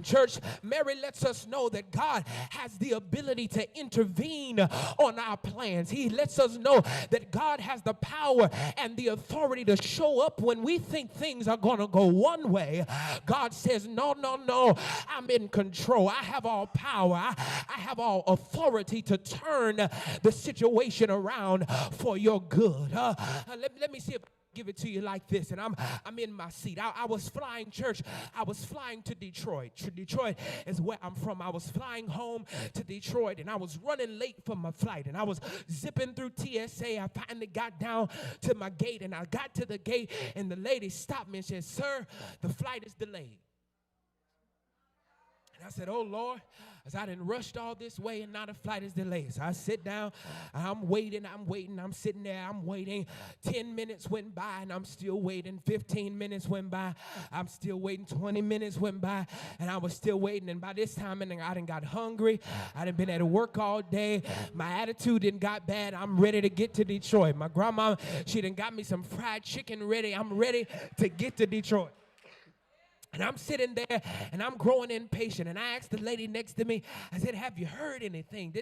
Church, Mary lets us know that God has the ability to intervene on our plans. He lets us know that God has the power and the authority to show up when we think things are going to go one way. God says, no, I'm in control. I have all power. I have all authority to turn the situation around for your good. Let me see if give it to you like this, and I'm in my seat. I was flying, church. I was flying to Detroit. Detroit is where I'm from. I was flying home to Detroit, and I was running late for my flight, and I was zipping through TSA. I finally got down to my gate, and I got to the gate, and the lady stopped me and said, "Sir, the flight is delayed." And I said, "Oh, Lord," as I done rushed all this way and now the flight is delayed. So I sit down, I'm waiting, I'm sitting there, I'm waiting. 10 minutes went by and I'm still waiting. 15 minutes went by, I'm still waiting. 20 minutes went by and I was still waiting. And by this time, I done got hungry. I done been at work all day. My attitude done got bad. I'm ready to get to Detroit. My grandma, she done got me some fried chicken ready. I'm ready to get to Detroit. And I'm sitting there, and I'm growing impatient. And I asked the lady next to me, I said, "Have you heard anything?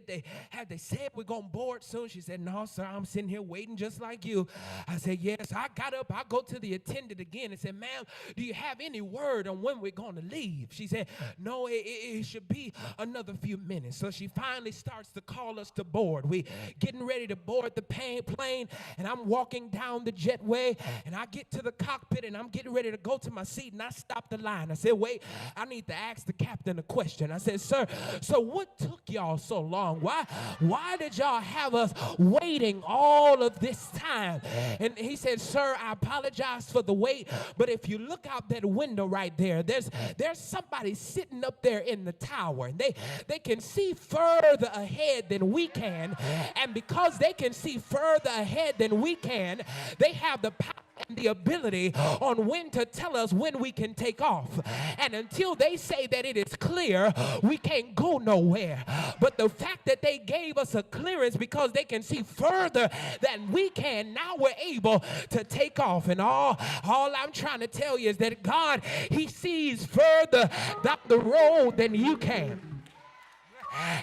Have they said we're going to board soon?" She said, "No, sir, I'm sitting here waiting just like you." I said, "Yes." I got up, I go to the attendant again and said, "Ma'am, do you have any word on when we're going to leave?" She said, "No, it should be another few minutes." So she finally starts to call us to board. We getting ready to board the plane, and I'm walking down the jetway, and I get to the cockpit, and I'm getting ready to go to my seat, and I stop the line. I said, "Wait, I need to ask the captain a question." I said, "Sir, so what took y'all so long? Why did y'all have us waiting all of this time?" And he said, "Sir, I apologize for the wait, but if you look out that window right there, there's somebody sitting up there in the tower, and they can see further ahead than we can, and because they can see further ahead than we can, they have the power and the ability on when to tell us when we can take off. And until they say that it is clear, we can't go nowhere. But the fact that they gave us a clearance because they can see further than we can, now we're able to take off." And all I'm trying to tell you is that God, He sees further down the road than you can.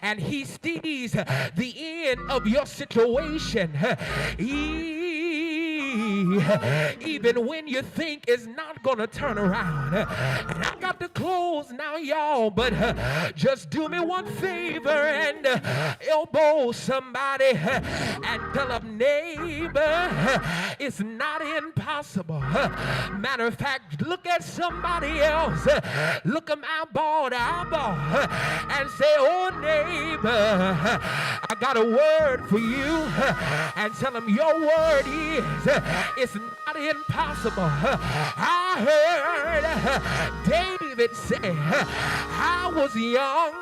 And He sees the end of your situation. Even when you think it's not gonna turn around. And I got to close now, y'all, but just do me one favor and elbow somebody and tell them, "Neighbor, it's not impossible." Matter of fact, look at somebody else, look them eyeball to eyeball, and say, "Oh, neighbor, I got a word for you," and tell them, "Your word is, it's not impossible." I heard David say, "I was young,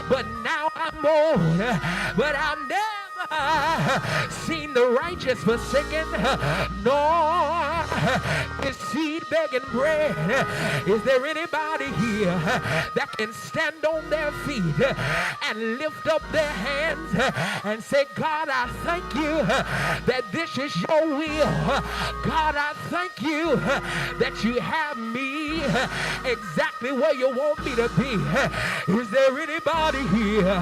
but now I'm old, but I've never seen the righteous forsaken, nor his seed begging bread." Is there anybody here that can stand on their feet and lift up their hands and say, "God, I thank you that this is your will. God, I thank you that you have me exactly where you want me to be"? Is there anybody here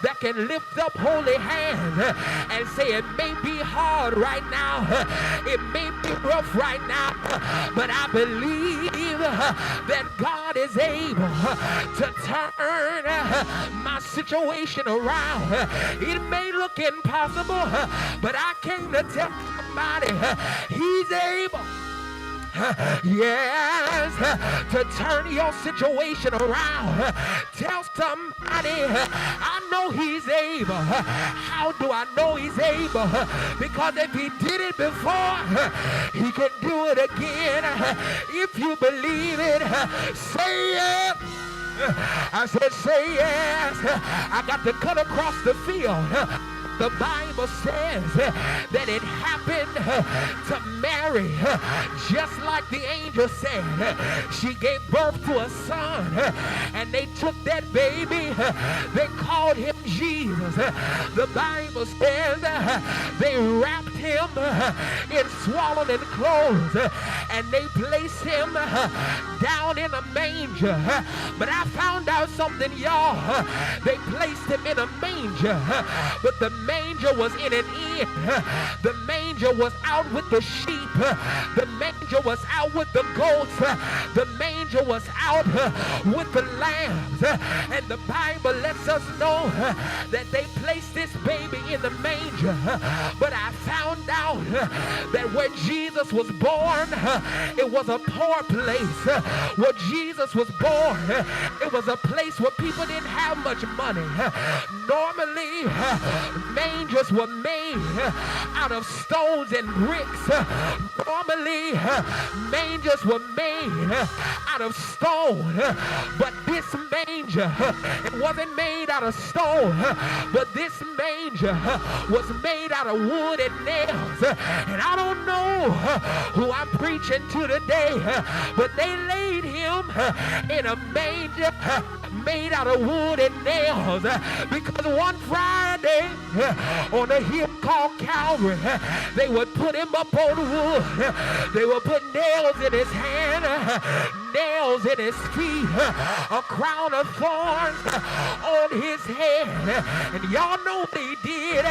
that can lift up holy hands and say, "It may be hard right now, it may be rough right now, but I believe that God is able to turn my situation around"? It may look impossible, but I came to tell somebody He's able, yes, to turn your situation around. Tell somebody, "I know He's able." How do I know He's able? Because if He did it before, He can do it again. If you believe it, say it. I said, say yes. I got to cut across the field. The Bible says that it happened to Mary, just like the angel said. She gave birth to a son, and they took that baby, they called him Jesus. The Bible says they wrapped him in swaddling clothes, and they placed him down in a manger. But I found out something, y'all. They placed him in a manger, but the manger was in an inn. The manger was out with the sheep. The manger was out with the goats. The manger was out with the lambs. And the Bible lets us know that they placed this baby in the manger. But I found out that where Jesus was born, it was a poor place. Where Jesus was born, it was a place where people didn't have much money. Normally, mangers were made out of stones and bricks. Normally, mangers were made out of stone. But this manger, it wasn't made out of stone, but this manger was made out of wood and nails. And I don't know who I'm preaching to today, but they laid him in a manger made out of wood and nails, because one Friday on a hill called Calvary, they would put him up on wood. They would put nails in his hand, nails in his feet, a crown of thorns on his head. And y'all know what he did.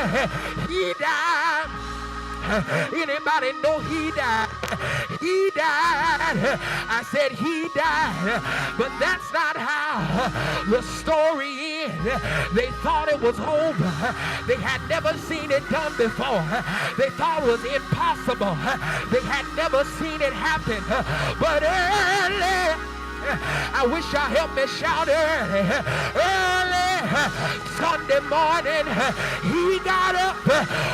He died. Anybody know he died? He died. I said he died. But that's not how the story ends. They thought it was over. They had never seen it done before. They thought it was impossible. They had never seen it happen. But early, I wish y'all help me shout early. Early Sunday morning, he got up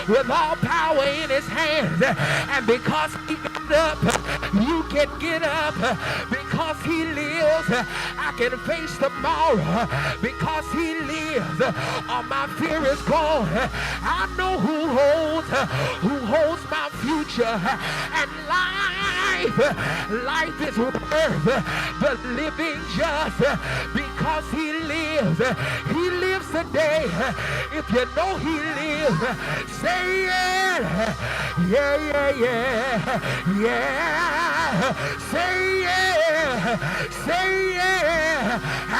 with all power in his hands. And because he got up, you can get up. Because he lives, I can face tomorrow. Because he lives, all my fear is gone. I know who holds my future. And life is worth the living just because he lives. He lives today. If you know he lives, say it. Yeah, yeah, yeah, yeah. Say it. Say it. I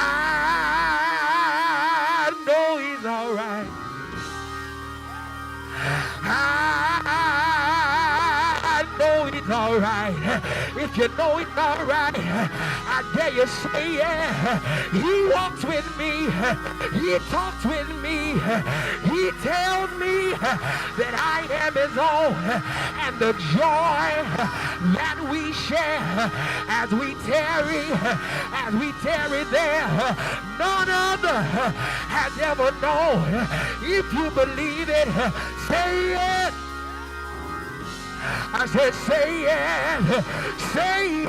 know he's all right. I know he's all right. If you know he's all right, I dare you say yeah. He walks with me. He talks with me. He tells me that I am his own. And the joy that we share as we tarry there, none other has ever known. If you believe it, say it. I said, say it, say it.